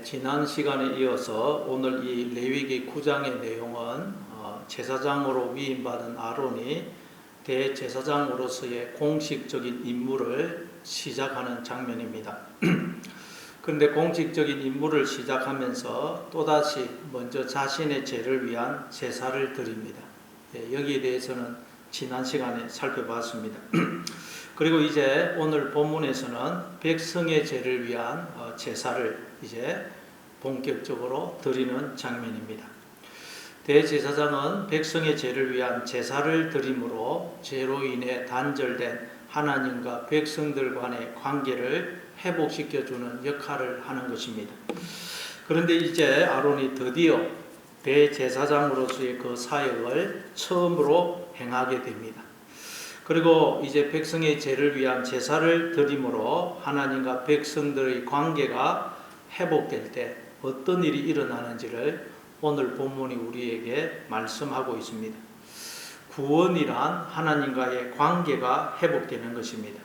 지난 시간에 이어서 오늘 이 레위기 9장의 내용은 제사장으로 위임받은 아론이 대제사장으로서의 공식적인 임무를 시작하는 장면입니다. 그런데 공식적인 임무를 시작하면서 또다시 먼저 자신의 죄를 위한 제사를 드립니다. 여기에 대해서는 지난 시간에 살펴봤습니다. 그리고 이제 오늘 본문에서는 백성의 죄를 위한 제사를 이제 본격적으로 드리는 장면입니다. 대제사장은 백성의 죄를 위한 제사를 드림으로 죄로 인해 단절된 하나님과 백성들 간의 관계를 회복시켜주는 역할을 하는 것입니다. 그런데 이제 아론이 드디어 대제사장으로서의 그 사역을 처음으로 행하게 됩니다. 그리고 이제 백성의 죄를 위한 제사를 드림으로 하나님과 백성들의 관계가 회복될 때 어떤 일이 일어나는지를 오늘 본문이 우리에게 말씀하고 있습니다. 구원이란 하나님과의 관계가 회복되는 것입니다.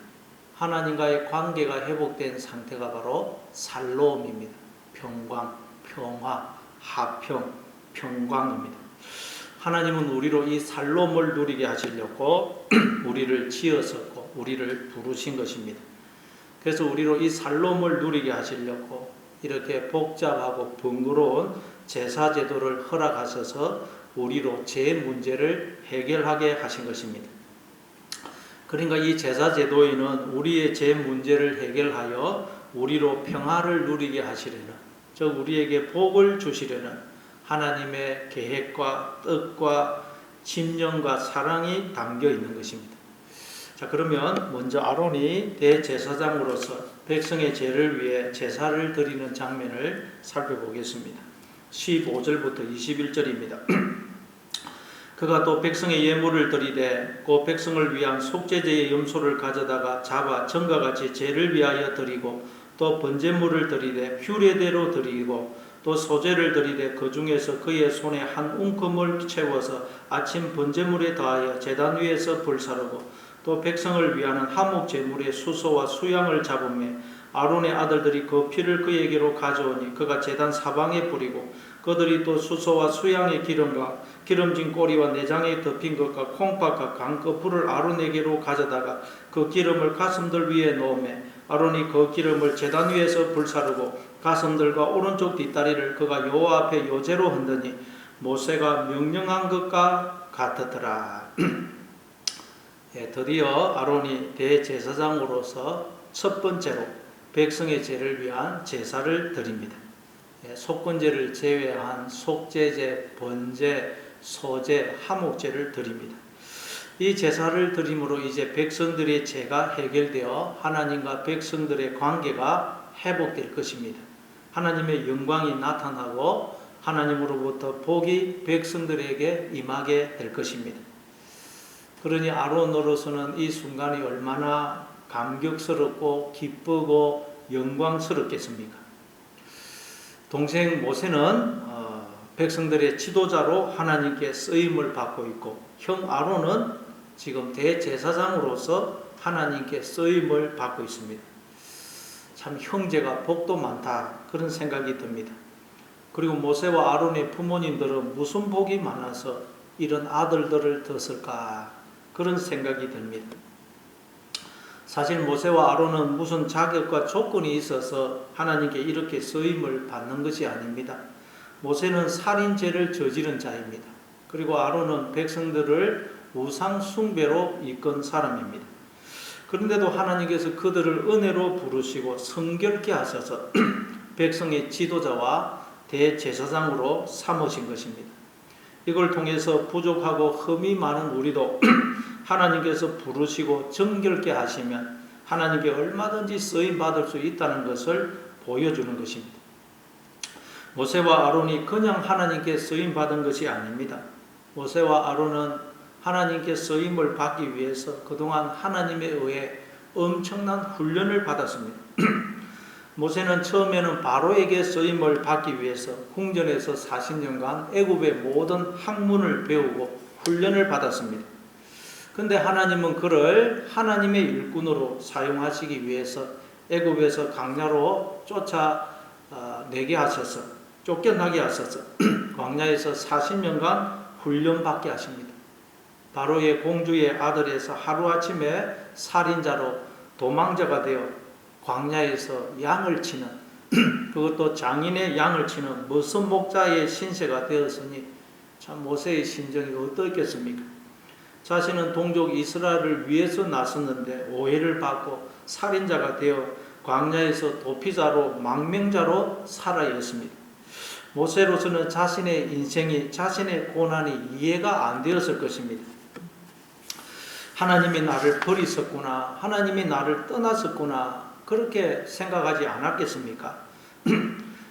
하나님과의 관계가 회복된 상태가 바로 살로움입니다. 평강, 평화, 화평, 평강입니다. 하나님은 우리로 이 살롬을 누리게 하시려고 우리를 지으셨고 우리를 부르신 것입니다. 그래서 우리로 이 살롬을 누리게 하시려고 이렇게 복잡하고 번거로운 제사 제도를 허락하셔서 우리로 제 문제를 해결하게 하신 것입니다. 그러니까 이 제사 제도에는 우리의 제 문제를 해결하여 우리로 평화를 누리게 하시려는, 즉 우리에게 복을 주시려는 하나님의 계획과 뜻과 심령과 사랑이 담겨 있는 것입니다. 자, 그러면 먼저 아론이 대제사장으로서 백성의 죄를 위해 제사를 드리는 장면을 살펴보겠습니다. 15절부터 21절입니다. 그가 또 백성의 예물을 드리되 그 백성을 위한 속죄제의 염소를 가져다가 잡아 전과 같이 죄를 위하여 드리고 또 번제물을 드리되 규례대로 드리고 또 소제를 드리되 그 중에서 그의 손에 한 웅큼을 채워서 아침 번제물에 더하여 제단 위에서 불사르고 또 백성을 위하는 화목 제물의 수소와 수양을 잡으며 아론의 아들들이 그 피를 그에게로 가져오니 그가 제단 사방에 뿌리고 그들이 또 수소와 수양의 기름과 기름진 꼬리와 내장에 덮인 것과 콩팥과 강꺼풀을 아론에게로 가져다가 그 기름을 가슴들 위에 놓으며 아론이 그 기름을 제단 위에서 불사르고 가슴들과 오른쪽 뒷다리를 그가 여호와 앞에 요제로 흔드니 모세가 명령한 것과 같았더라. 드디어 아론이 대제사장으로서 첫 번째로 백성의 죄를 위한 제사를 드립니다. 속건제를 제외한 속죄제, 번제, 소제, 화목제를 드립니다. 이 제사를 드림으로 이제 백성들의 죄가 해결되어 하나님과 백성들의 관계가 회복될 것입니다. 하나님의 영광이 나타나고 하나님으로부터 복이 백성들에게 임하게 될 것입니다. 그러니 아론으로서는 이 순간이 얼마나 감격스럽고 기쁘고 영광스럽겠습니까? 동생 모세는 백성들의 지도자로 하나님께 쓰임을 받고 있고 형 아론은 지금 대제사장으로서 하나님께 쓰임을 받고 있습니다. 참 형제가 복도 많다 그런 생각이 듭니다. 그리고 모세와 아론의 부모님들은 무슨 복이 많아서 이런 아들들을 뒀을까 그런 생각이 듭니다. 사실 모세와 아론은 무슨 자격과 조건이 있어서 하나님께 이렇게 쓰임을 받는 것이 아닙니다. 모세는 살인죄를 저지른 자입니다. 그리고 아론은 백성들을 우상 숭배로 이끈 사람입니다. 그런데도 하나님께서 그들을 은혜로 부르시고 성결케 하셔서 백성의 지도자와 대제사장으로 삼으신 것입니다. 이걸 통해서 부족하고 흠이 많은 우리도 하나님께서 부르시고 정결케 하시면 하나님께 얼마든지 쓰임 받을 수 있다는 것을 보여주는 것입니다. 모세와 아론이 그냥 하나님께 쓰임 받은 것이 아닙니다. 모세와 아론은 하나님께 쓰임을 받기 위해서 그동안 하나님에 의해 엄청난 훈련을 받았습니다. 모세는 처음에는 바로에게 쓰임을 받기 위해서 궁전에서 40년간 애굽의 모든 학문을 배우고 훈련을 받았습니다. 그런데 하나님은 그를 하나님의 일꾼으로 사용하시기 위해서 애굽에서 광야로 내게 하셔서 쫓겨나게 하셔서 광야에서 40년간 훈련받게 하십니다. 바로의 공주의 아들에서 하루아침에 살인자로 도망자가 되어 광야에서 양을 치는 그것도 장인의 양을 치는 머슴 목자의 신세가 되었으니 참 모세의 심정이 어떻겠습니까? 자신은 동족 이스라엘을 위해서 나섰는데 오해를 받고 살인자가 되어 광야에서 도피자로 망명자로 살아야 했습니다. 모세로서는 자신의 인생이 자신의 고난이 이해가 안 되었을 것입니다. 하나님이 나를 버리셨구나, 하나님이 나를 떠나셨구나 그렇게 생각하지 않았겠습니까?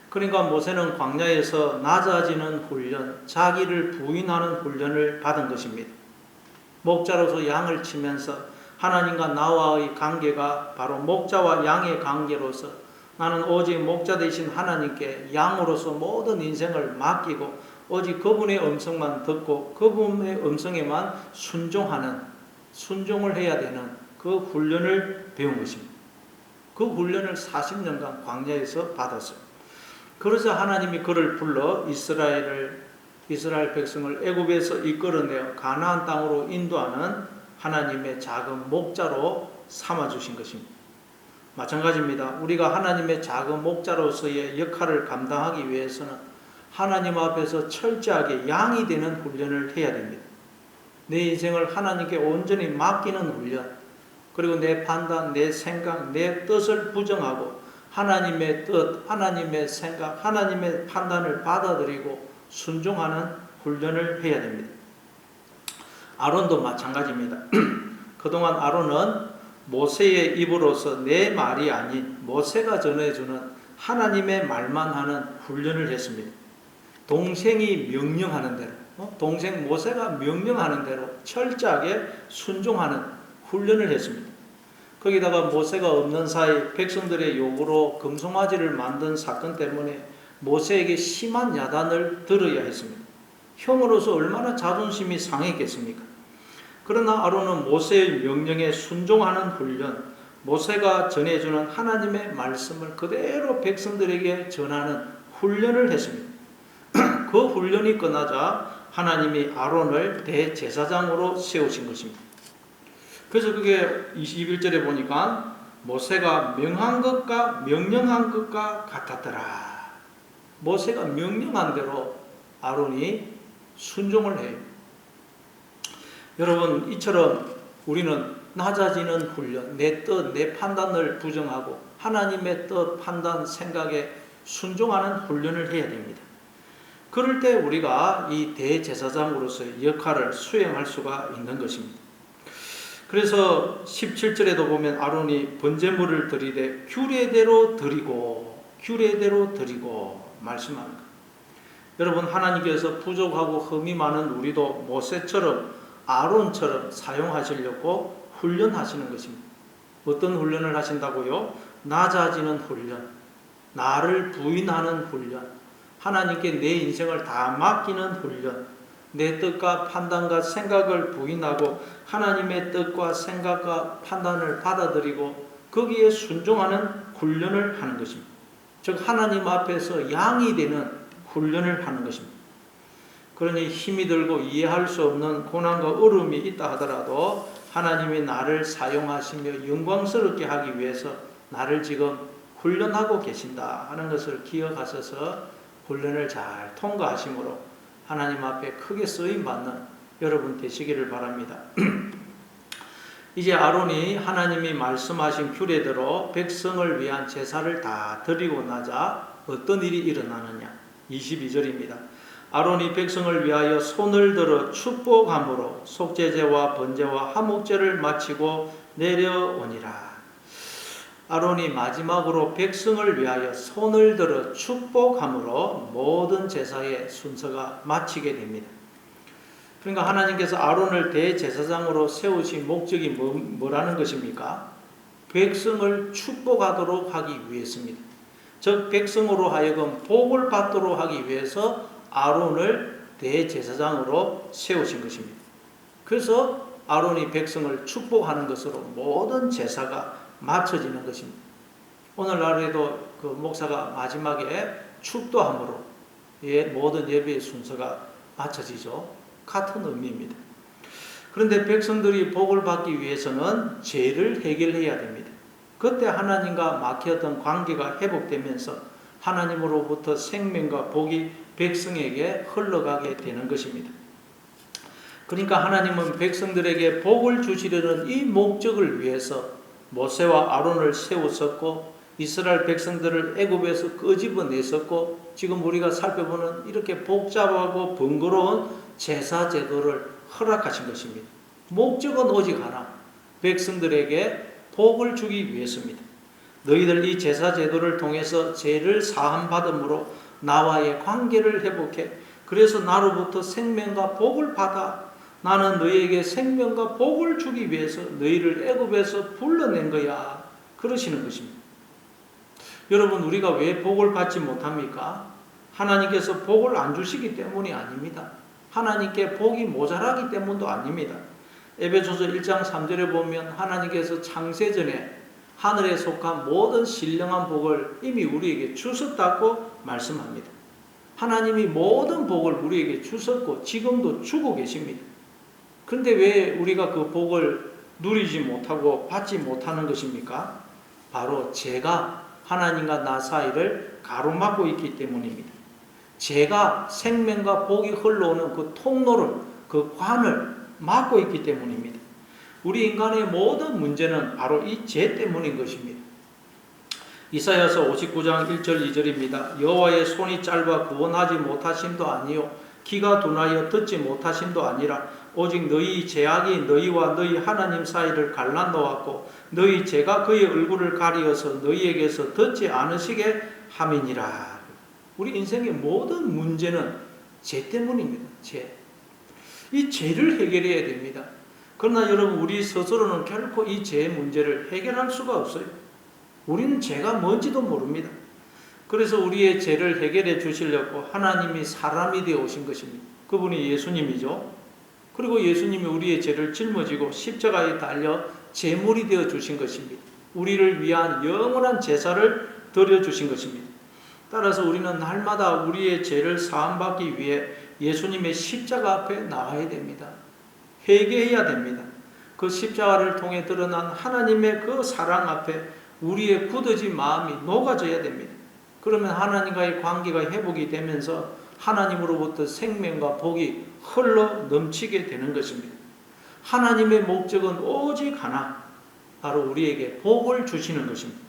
그러니까 모세는 광야에서 낮아지는 훈련, 자기를 부인하는 훈련을 받은 것입니다. 목자로서 양을 치면서 하나님과 나와의 관계가 바로 목자와 양의 관계로서 나는 오직 목자 되신 하나님께 양으로서 모든 인생을 맡기고 오직 그분의 음성만 듣고 그분의 음성에만 순종을 해야 되는 그 훈련을 배운 것입니다. 그 훈련을 40년간 광야에서 받았어요. 그래서 하나님이 그를 불러 이스라엘 백성을 애굽에서 이끌어내어 가나안 땅으로 인도하는 하나님의 작은 목자로 삼아주신 것입니다. 마찬가지입니다. 우리가 하나님의 작은 목자로서의 역할을 감당하기 위해서는 하나님 앞에서 철저하게 양이 되는 훈련을 해야 됩니다. 내 인생을 하나님께 온전히 맡기는 훈련, 그리고 내 판단, 내 생각, 내 뜻을 부정하고 하나님의 뜻, 하나님의 생각, 하나님의 판단을 받아들이고 순종하는 훈련을 해야 됩니다. 아론도 마찬가지입니다. 그동안 아론은 모세의 입으로서 내 말이 아닌 모세가 전해주는 하나님의 말만 하는 훈련을 했습니다. 동생이 명령하는 대로, 동생 모세가 명령하는 대로 철저하게 순종하는 훈련을 했습니다. 거기다가 모세가 없는 사이 백성들의 요구로 금송아지를 만든 사건 때문에 모세에게 심한 야단을 들어야 했습니다. 형으로서 얼마나 자존심이 상했겠습니까? 그러나 아론은 모세의 명령에 순종하는 훈련, 모세가 전해주는 하나님의 말씀을 그대로 백성들에게 전하는 훈련을 했습니다. 그 훈련이 끝나자 하나님이 아론을 대제사장으로 세우신 것입니다. 그래서 그게 21절에 보니까 모세가 명령한 것과 같았더라. 모세가 명령한 대로 아론이 순종을 해요. 여러분, 이처럼 우리는 낮아지는 훈련, 내 뜻, 내 판단을 부정하고 하나님의 뜻, 판단, 생각에 순종하는 훈련을 해야 됩니다. 그럴 때 우리가 이 대제사장으로서의 역할을 수행할 수가 있는 것입니다. 그래서 17절에도 보면 아론이 번제물을 드리되 규례대로 드리고 말씀합니다. 여러분, 하나님께서 부족하고 흠이 많은 우리도 모세처럼 아론처럼 사용하시려고 훈련하시는 것입니다. 어떤 훈련을 하신다고요? 낮아지는 훈련, 나를 부인하는 훈련, 하나님께 내 인생을 다 맡기는 훈련, 내 뜻과 판단과 생각을 부인하고 하나님의 뜻과 생각과 판단을 받아들이고 거기에 순종하는 훈련을 하는 것입니다. 즉 하나님 앞에서 양이 되는 훈련을 하는 것입니다. 그러니 힘이 들고 이해할 수 없는 고난과 어려움이 있다 하더라도 하나님이 나를 사용하시며 영광스럽게 하기 위해서 나를 지금 훈련하고 계신다 하는 것을 기억하셔서 훈련을 잘 통과하심으로 하나님 앞에 크게 쓰임받는 여러분 되시기를 바랍니다. 이제 아론이 하나님이 말씀하신 규례대로 백성을 위한 제사를 다 드리고 나자 어떤 일이 일어나느냐. 22절입니다. 아론이 백성을 위하여 손을 들어 축복함으로 속죄제와 번제와 화목제를 마치고 내려오니라. 아론이 마지막으로 백성을 위하여 손을 들어 축복함으로 모든 제사의 순서가 마치게 됩니다. 그러니까 하나님께서 아론을 대제사장으로 세우신 목적이 뭐라는 것입니까? 백성을 축복하도록 하기 위해서입니다. 즉 백성으로 하여금 복을 받도록 하기 위해서 아론을 대제사장으로 세우신 것입니다. 그래서 아론이 백성을 축복하는 것으로 모든 제사가 마쳐지는 것입니다. 오늘날에도 그 목사가 마지막에 축도함으로 모든 예배의 순서가 마쳐지죠. 같은 의미입니다. 그런데 백성들이 복을 받기 위해서는 죄를 해결해야 됩니다. 그때 하나님과 막혔던 관계가 회복되면서 하나님으로부터 생명과 복이 백성에게 흘러가게 되는 것입니다. 그러니까 하나님은 백성들에게 복을 주시려는 이 목적을 위해서 모세와 아론을 세우셨고 이스라엘 백성들을 애굽에서 끄집어냈었고 지금 우리가 살펴보는 이렇게 복잡하고 번거로운 제사 제도를 허락하신 것입니다. 목적은 오직 하나, 백성들에게 복을 주기 위해서입니다. 너희들 이 제사 제도를 통해서 죄를 사함받음으로 나와의 관계를 회복해 그래서 나로부터 생명과 복을 받아 나는 너희에게 생명과 복을 주기 위해서 너희를 애굽에서 불러낸 거야. 그러시는 것입니다. 여러분 우리가 왜 복을 받지 못합니까? 하나님께서 복을 안 주시기 때문이 아닙니다. 하나님께 복이 모자라기 때문도 아닙니다. 에베소서 1장 3절에 보면 하나님께서 창세전에 하늘에 속한 모든 신령한 복을 이미 우리에게 주셨다고 말씀합니다. 하나님이 모든 복을 우리에게 주셨고 지금도 주고 계십니다. 그런데 왜 우리가 그 복을 누리지 못하고 받지 못하는 것입니까? 바로 죄가 하나님과 나 사이를 가로막고 있기 때문입니다. 죄가 생명과 복이 흘러오는 그 통로를, 그 관을 막고 있기 때문입니다. 우리 인간의 모든 문제는 바로 이 죄 때문인 것입니다. 이사야서 59장 1절 2절입니다. 여호와의 손이 짧아 구원하지 못하심도 아니요 귀가 둔하여 듣지 못하심도 아니라 오직 너희 죄악이 너희와 너희 하나님 사이를 갈라놓았고 너희 죄가 그의 얼굴을 가리어서 너희에게서 듣지 않으시게 함이니라. 우리 인생의 모든 문제는 죄 때문입니다. 죄. 이 죄를 해결해야 됩니다. 그러나 여러분 우리 스스로는 결코 이 죄의 문제를 해결할 수가 없어요. 우리는 죄가 뭔지도 모릅니다. 그래서 우리의 죄를 해결해 주시려고 하나님이 사람이 되어 오신 것입니다. 그분이 예수님이죠. 그리고 예수님이 우리의 죄를 짊어지고 십자가에 달려 제물이 되어 주신 것입니다. 우리를 위한 영원한 제사를 드려 주신 것입니다. 따라서 우리는 날마다 우리의 죄를 사함받기 위해 예수님의 십자가 앞에 나와야 됩니다. 회개해야 됩니다. 그 십자가를 통해 드러난 하나님의 그 사랑 앞에 우리의 굳어진 마음이 녹아져야 됩니다. 그러면 하나님과의 관계가 회복이 되면서 하나님으로부터 생명과 복이 흘러 넘치게 되는 것입니다. 하나님의 목적은 오직 하나, 바로 우리에게 복을 주시는 것입니다.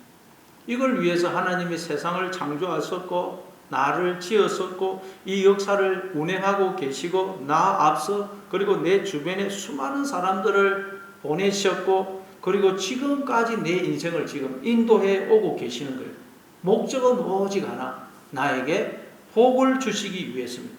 이걸 위해서 하나님이 세상을 창조하셨고 나를 지었었고 이 역사를 운행하고 계시고 나 앞서 그리고 내 주변에 수많은 사람들을 보내셨고 그리고 지금까지 내 인생을 지금 인도해 오고 계시는 거예요. 목적은 오직 하나, 나에게 복을 주시기 위해서입니다.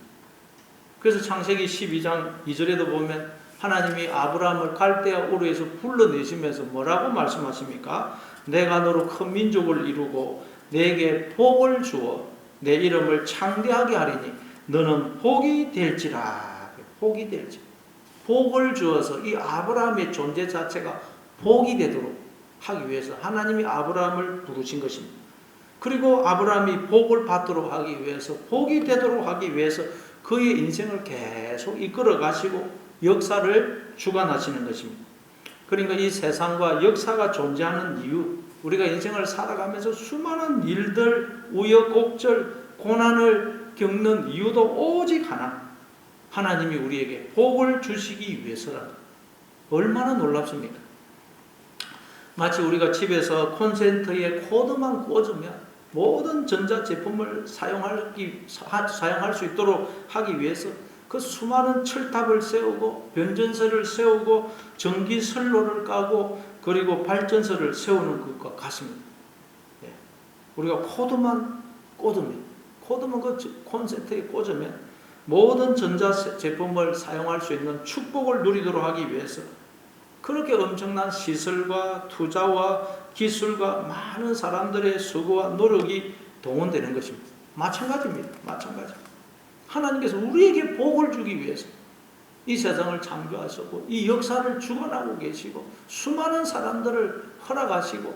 그래서 창세기 12장 2절에도 보면 하나님이 아브라함을 갈대아 우르에서 불러내시면서 뭐라고 말씀하십니까? 내가 너로 큰 민족을 이루고 내게 복을 주어 내 이름을 창대하게 하리니 너는 복이 될지라. 복이 될지. 복을 주어서 이 아브라함의 존재 자체가 복이 되도록 하기 위해서 하나님이 아브라함을 부르신 것입니다. 그리고 아브라함이 복을 받도록 하기 위해서 복이 되도록 하기 위해서 그의 인생을 계속 이끌어 가시고 역사를 주관하시는 것입니다. 그러니까 이 세상과 역사가 존재하는 이유, 우리가 인생을 살아가면서 수많은 일들, 우여곡절, 고난을 겪는 이유도 오직 하나, 하나님이 우리에게 복을 주시기 위해서라는, 얼마나 놀랍습니까? 마치 우리가 집에서 콘센트에 코드만 꽂으면 모든 전자제품을 사용할 수 있도록 하기 위해서 그 수많은 철탑을 세우고 변전소를 세우고 전기선로를 까고 그리고 발전소를 세우는 것과 같습니다. 우리가 코드만 꽂으면 그 콘센트에 꽂으면 모든 전자제품을 사용할 수 있는 축복을 누리도록 하기 위해서 그렇게 엄청난 시설과 투자와 기술과 많은 사람들의 수고와 노력이 동원되는 것입니다. 마찬가지입니다. 마찬가지. 하나님께서 우리에게 복을 주기 위해서 이 세상을 창조하셨고 이 역사를 주관하고 계시고 수많은 사람들을 허락하시고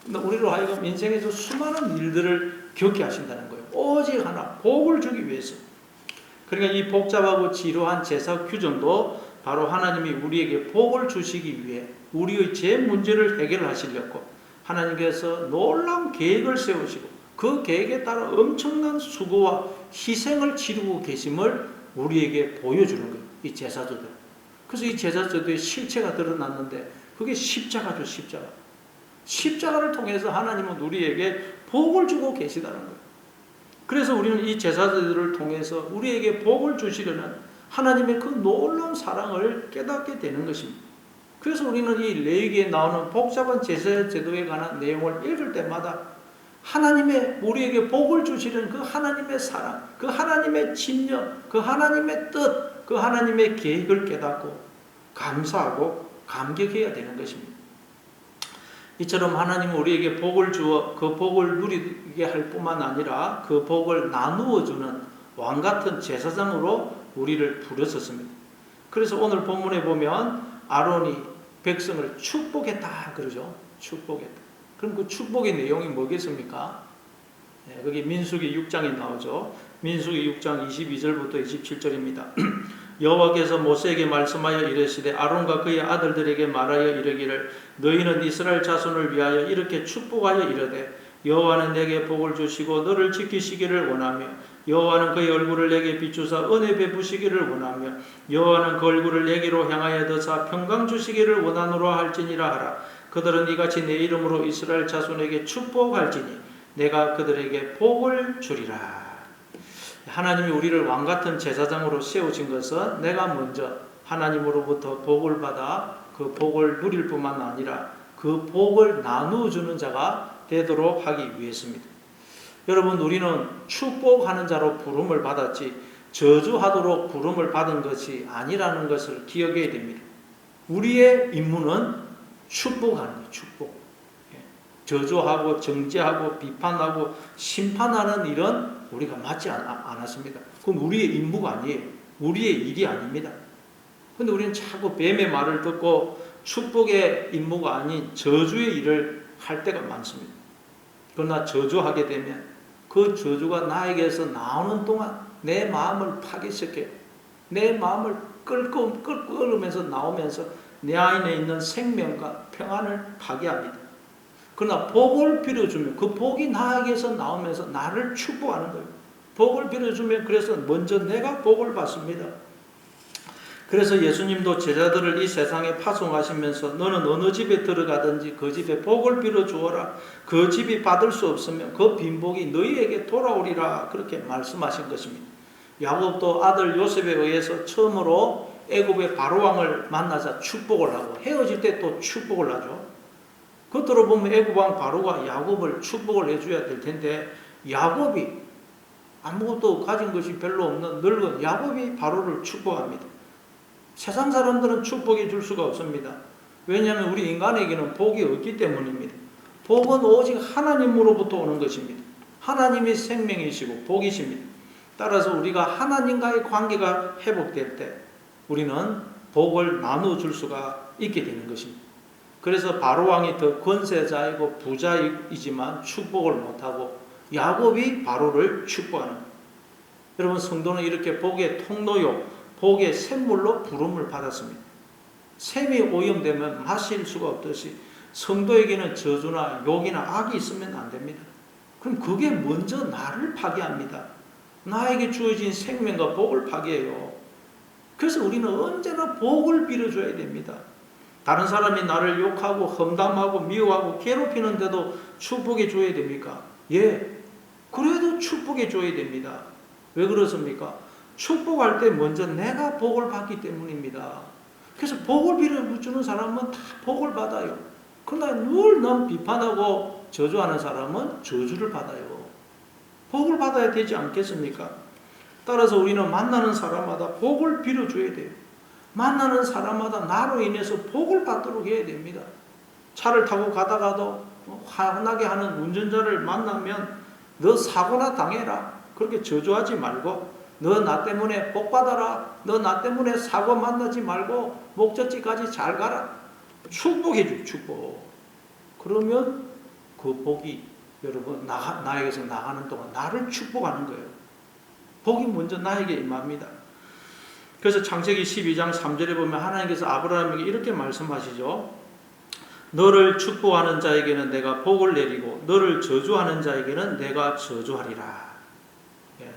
우리로 하여금 인생에서 수많은 일들을 겪게 하신다는 거예요. 오직 하나, 복을 주기 위해서. 그러니까 이 복잡하고 지루한 제사 규정도 바로 하나님이 우리에게 복을 주시기 위해 우리의 제 문제를 해결하시려고 하나님께서 놀라운 계획을 세우시고 그 계획에 따라 엄청난 수고와 희생을 치르고 계심을 우리에게 보여주는 거예요. 이 제사조들. 그래서 이 제사조들의 실체가 드러났는데 그게 십자가죠. 십자가. 십자가를 통해서 하나님은 우리에게 복을 주고 계시다는 거예요. 그래서 우리는 이 제사들을 통해서 우리에게 복을 주시려는 하나님의 그 놀라운 사랑을 깨닫게 되는 것입니다. 그래서 우리는 이 레위기에 나오는 복잡한 제사 제도에 관한 내용을 읽을 때마다 하나님의 우리에게 복을 주시는 그 하나님의 사랑, 그 하나님의 집념, 그 하나님의 뜻, 그 하나님의 계획을 깨닫고 감사하고 감격해야 되는 것입니다. 이처럼 하나님은 우리에게 복을 주어 그 복을 누리게 할 뿐만 아니라 그 복을 나누어 주는 왕같은 제사장으로 우리를 부르셨습니다. 그래서 오늘 본문에 보면 아론이 백성을 축복했다 그러죠. 축복했다. 그럼 그 축복의 내용이 뭐겠습니까? 네, 거기 민수기 6장에 나오죠. 민수기 6장 22절부터 27절입니다. 여호와께서 모세에게 말씀하여 이르시되 아론과 그의 아들들에게 말하여 이르기를 너희는 이스라엘 자손을 위하여 이렇게 축복하여 이르되 여호와는 내게 복을 주시고 너를 지키시기를 원하며 여호와는 그의 얼굴을 내게 비추사 은혜 베푸시기를 원하며 여호와는 그 얼굴을 내게로 향하여 드사 평강 주시기를 원하노라 할지니라 하라. 그들은 이같이 내 이름으로 이스라엘 자손에게 축복할지니 내가 그들에게 복을 주리라. 하나님이 우리를 왕같은 제사장으로 세우신 것은 내가 먼저 하나님으로부터 복을 받아 그 복을 누릴 뿐만 아니라 그 복을 나누어주는 자가 되도록 하기 위해서입니다. 여러분, 우리는 축복하는 자로 부름을 받았지 저주하도록 부름을 받은 것이 아니라는 것을 기억해야 됩니다. 우리의 임무는 축복하는 거예요. 축복. 저주하고 정죄하고 비판하고 심판하는 일은 우리가 맡지 않았습니다. 그건 우리의 임무가 아니에요. 우리의 일이 아닙니다. 그런데 우리는 자꾸 뱀의 말을 듣고 축복의 임무가 아닌 저주의 일을 할 때가 많습니다. 그러나 저주하게 되면 그 저주가 나에게서 나오는 동안 내 마음을 파괴시켜요. 내 마음을 끓으면서 나오면서 내 안에 있는 생명과 평안을 파괴합니다. 그러나 복을 빌어주면 그 복이 나에게서 나오면서 나를 축복하는 거예요. 복을 빌어주면 그래서 먼저 내가 복을 받습니다. 그래서 예수님도 제자들을 이 세상에 파송하시면서 너는 어느 집에 들어가든지 그 집에 복을 빌어주어라. 그 집이 받을 수 없으면 그 빈복이 너희에게 돌아오리라. 그렇게 말씀하신 것입니다. 야곱도 아들 요셉에 의해서 처음으로 애굽의 바로왕을 만나자 축복을 하고 헤어질 때 또 축복을 하죠. 겉으로 보면 애굽왕 바로가 야곱을 축복을 해줘야 될 텐데 야곱이 아무것도 가진 것이 별로 없는 늙은 야곱이 바로를 축복합니다. 세상 사람들은 축복해 줄 수가 없습니다. 왜냐하면 우리 인간에게는 복이 없기 때문입니다. 복은 오직 하나님으로부터 오는 것입니다. 하나님이 생명이시고 복이십니다. 따라서 우리가 하나님과의 관계가 회복될 때 우리는 복을 나누어 줄 수가 있게 되는 것입니다. 그래서 바로왕이 더 권세자이고 부자이지만 축복을 못하고 야곱이 바로를 축복하는 거예요. 여러분, 성도는 이렇게 복의 통로요, 복의 샘물로 부름을 받았습니다. 샘이 오염되면 마실 수가 없듯이 성도에게는 저주나 욕이나 악이 있으면 안 됩니다. 그럼 그게 먼저 나를 파괴합니다. 나에게 주어진 생명과 복을 파괴해요. 그래서 우리는 언제나 복을 빌어줘야 됩니다. 다른 사람이 나를 욕하고 험담하고 미워하고 괴롭히는데도 축복해 줘야 됩니까? 예, 그래도 축복해 줘야 됩니다. 왜 그렇습니까? 축복할 때 먼저 내가 복을 받기 때문입니다. 그래서 복을 빌어주는 사람은 다 복을 받아요. 그러나 늘 남 비판하고 저주하는 사람은 저주를 받아요. 복을 받아야 되지 않겠습니까? 따라서 우리는 만나는 사람마다 복을 빌어줘야 돼요. 만나는 사람마다 나로 인해서 복을 받도록 해야 됩니다. 차를 타고 가다가도 화나게 하는 운전자를 만나면 너 사고나 당해라. 그렇게 저주하지 말고 너 나 때문에 복 받아라. 너 나 때문에 사고 만나지 말고 목적지까지 잘 가라. 축복해 줘. 축복. 그러면 그 복이 여러분 나에게서 나가는 동안 나를 축복하는 거예요. 복이 먼저 나에게 임합니다. 그래서 창세기 12장 3절에 보면 하나님께서 아브라함에게 이렇게 말씀하시죠. 너를 축복하는 자에게는 내가 복을 내리고 너를 저주하는 자에게는 내가 저주하리라. 예,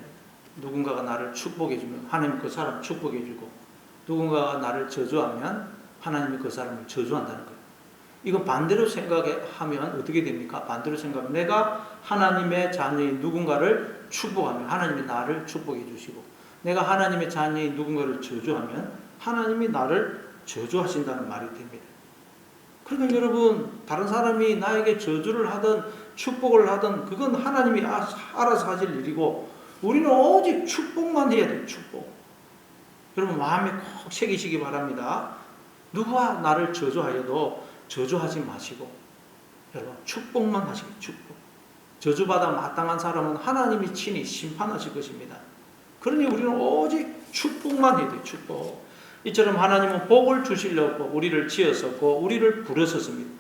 누군가가 나를 축복해 주면 하나님 그 사람 축복해 주고, 누군가가 나를 저주하면 하나님이 그 사람을 저주한다는 거예요. 이건 반대로 생각하면 어떻게 됩니까? 반대로 생각하면 내가 하나님의 자녀인 누군가를 축복하면 하나님이 나를 축복해 주시고, 내가 하나님의 자녀인 누군가를 저주하면 하나님이 나를 저주하신다는 말이 됩니다. 그러니까 여러분, 다른 사람이 나에게 저주를 하든 축복을 하든 그건 하나님이 알아서 하실 일이고, 우리는 오직 축복만 해야 돼요. 축복. 여러분 마음에 꼭 새기시기 바랍니다. 누가 나를 저주하여도 저주하지 마시고 여러분 축복만 하시고, 축복. 저주받아 마땅한 사람은 하나님이 친히 심판하실 것입니다. 그러니 우리는 오직 축복만 해야 돼요. 축복. 이처럼 하나님은 복을 주시려고 우리를 지었었고 우리를 부르셨습니다.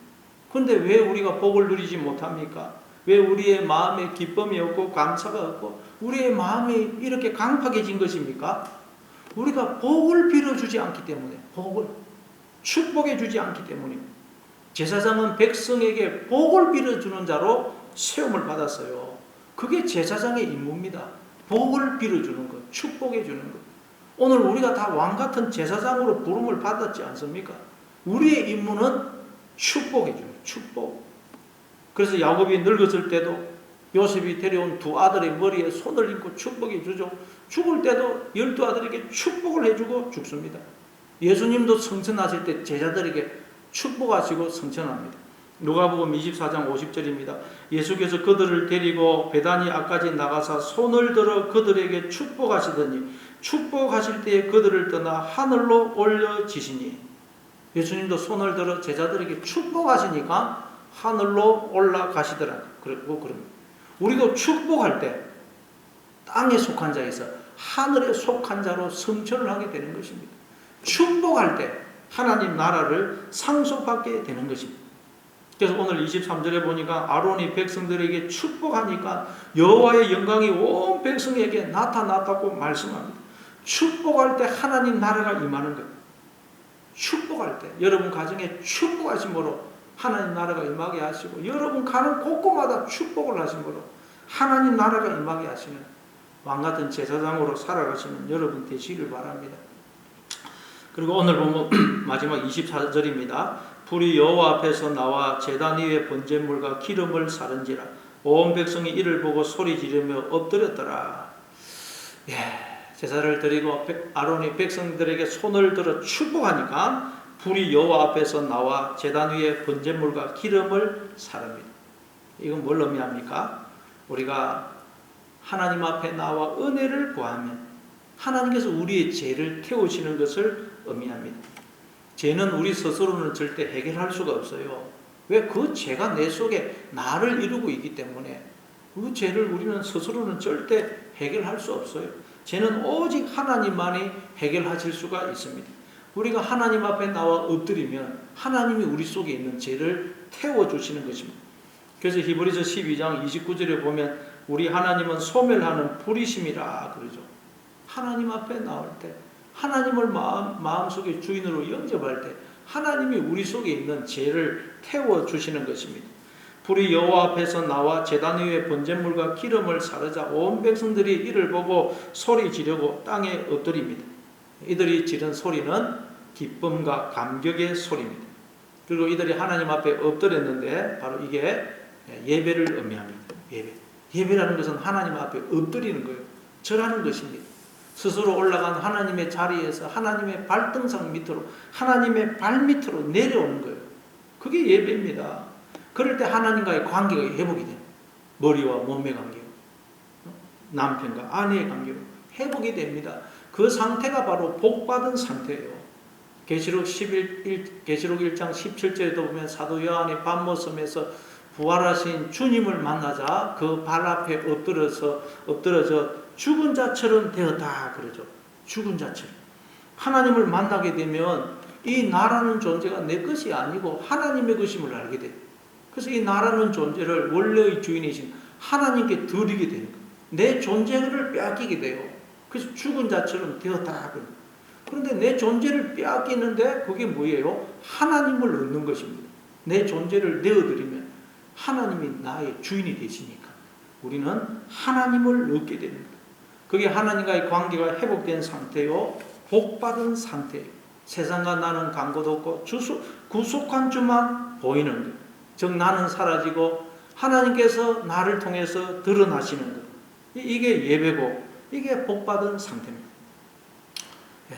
그런데 왜 우리가 복을 누리지 못합니까? 왜 우리의 마음에 기쁨이 없고 감사가 없고 우리의 마음이 이렇게 강팍해진 것입니까? 우리가 복을 빌어주지 않기 때문에, 복을 축복해 주지 않기 때문입니다. 제사장은 백성에게 복을 빌어주는 자로 세움을 받았어요. 그게 제사장의 임무입니다. 복을 빌어주는 것, 축복해 주는 것. 오늘 우리가 다 왕같은 제사장으로 부름을 받았지 않습니까? 우리의 임무는 축복해 주는 거예요. 축복. 그래서 야곱이 늙었을 때도 요셉이 데려온 두 아들의 머리에 손을 얹고 축복해 주죠. 죽을 때도 12아들에게 축복을 해주고 죽습니다. 예수님도 성천하실 때 제자들에게 축복하시고 성천합니다. 누가복음 24장 50절입니다. 예수께서 그들을 데리고 베다니 앞까지 나가사 손을 들어 그들에게 축복하시더니 축복하실 때에 그들을 떠나 하늘로 올려지시니, 예수님도 손을 들어 제자들에게 축복하시니까 하늘로 올라가시더라. 그리고 그럽니다. 우리도 축복할 때 땅에 속한 자에서 하늘에 속한 자로 성천을 하게 되는 것입니다. 축복할 때 하나님 나라를 상속받게 되는 것입니다. 그래서 오늘 23절에 보니까 아론이 백성들에게 축복하니까 여호와의 영광이 온 백성에게 나타났다고 말씀합니다. 축복할 때 하나님 나라가 임하는 거예요. 축복할 때 여러분 가정에 축복하심으로 하나님 나라가 임하게 하시고, 여러분 가는 곳곳마다 축복을 하심으로 하나님 나라가 임하게 하시는 왕같은 제사장으로 살아가시는 여러분 되시길 바랍니다. 그리고 오늘 보면 마지막 24절입니다. 불이 여호와 앞에서 나와 제단 위에 번제물과 기름을 사른지라 온 백성이 이를 보고 소리 지르며 엎드렸더라. 제사를 드리고 아론이 백성들에게 손을 들어 축복하니까 불이 여호와 앞에서 나와 제단 위에 번제물과 기름을 사릅니다. 이건 뭘 의미합니까? 우리가 하나님 앞에 나와 은혜를 구하면 하나님께서 우리의 죄를 태우시는 것을 의미합니다. 죄는 우리 스스로는 절대 해결할 수가 없어요. 왜? 그 죄가 내 속에 나를 이루고 있기 때문에 그 죄를 우리는 스스로는 절대 해결할 수 없어요. 죄는 오직 하나님만이 해결하실 수가 있습니다. 우리가 하나님 앞에 나와 엎드리면 하나님이 우리 속에 있는 죄를 태워주시는 것입니다. 그래서 히브리서 12장 29절에 보면 우리 하나님은 소멸하는 불이심이라 그러죠. 하나님 앞에 나올 때, 하나님을 마음속에 주인으로 영접할 때 하나님이 우리 속에 있는 죄를 태워주시는 것입니다. 불이 여호와 앞에서 나와 제단 위에 번제물과 기름을 사르자 온 백성들이 이를 보고 소리 지르고 땅에 엎드립니다. 이들이 지른 소리는 기쁨과 감격의 소리입니다. 그리고 이들이 하나님 앞에 엎드렸는데 바로 이게 예배를 의미합니다. 예배라는 것은 하나님 앞에 엎드리는 거예요. 절하는 것입니다. 스스로 올라간 하나님의 자리에서 하나님의 발등상 밑으로, 하나님의 발 밑으로 내려오는 거예요. 그게 예배입니다. 그럴 때 하나님과의 관계가 회복이 돼요. 머리와 몸의 관계로, 남편과 아내의 관계로 회복이 됩니다. 그 상태가 바로 복받은 상태예요. 계시록 1장 17절에도 보면 사도 요한이 밤모섬에서 부활하신 주님을 만나자 그 발 앞에 엎드려져 죽은 자처럼 되었다 그러죠. 죽은 자처럼. 하나님을 만나게 되면 이 나라는 존재가 내 것이 아니고 하나님의 것임을 알게 돼요. 그래서 이 나라는 존재를 원래의 주인이신 하나님께 드리게 되는 거예요. 내 존재를 빼앗기게 돼요. 그래서 죽은 자처럼 되었다. 그런데 내 존재를 빼앗기는데 그게 뭐예요? 하나님을 얻는 것입니다. 내 존재를 내어드리면 하나님이 나의 주인이 되시니까 우리는 하나님을 얻게 됩니다. 그게 하나님과의 관계가 회복된 상태요, 복받은 상태예요. 세상과 나는 관계도 없고 구속한 주만 보이는 거예요. 즉 나는 사라지고 하나님께서 나를 통해서 드러나시는 것. 이게 예배고 이게 복받은 상태입니다.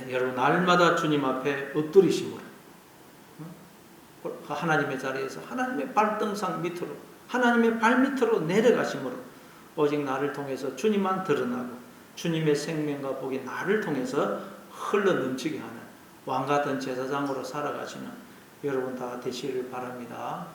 여러분 날마다 주님 앞에 엎드리심으로 하나님의 자리에서 하나님의 발등상 밑으로 하나님의 발밑으로 내려가심으로 오직 나를 통해서 주님만 드러나고 주님의 생명과 복이 나를 통해서 흘러 넘치게 하는 왕같은 제사장으로 살아가시는 여러분 다 되시기를 바랍니다.